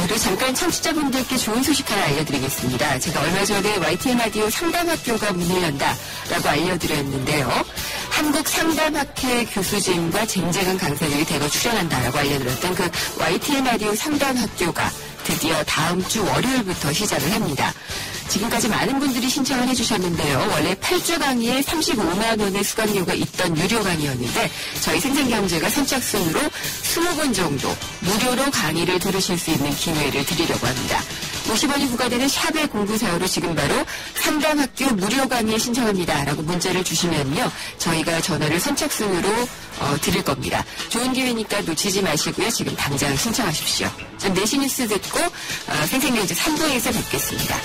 그리고 잠깐 청취자분들께 좋은 소식 하나 알려드리겠습니다. 제가 얼마 전에 YTN 라디오 상담학교가 문을 연다라고 알려드렸는데요. 한국상담학회 교수진과 쟁쟁한 강사들이 대거 출연한다라고 알려드렸던 그 YTN 라디오 상담학교가 드디어 다음 주 월요일부터 시작을 합니다. 지금까지 많은 분들이 신청을 해주셨는데요. 원래 8주 강의에 35만 원의 수강료가 있던 유료 강의였는데 저희 생생경제가 선착순으로 20분 정도 무료로 강의를 들으실 수 있는 기회를 드리려고 합니다. 50원이 부과되는 샵의 0945로 지금 바로 상담학교 무료 강의에 신청합니다 라고 문자를 주시면요. 저희가 전화를 선착순으로 드릴 겁니다. 좋은 기회니까 놓치지 마시고요. 지금 당장 신청하십시오. 전 4시 뉴스 듣고 생생경제 3부에서 뵙겠습니다.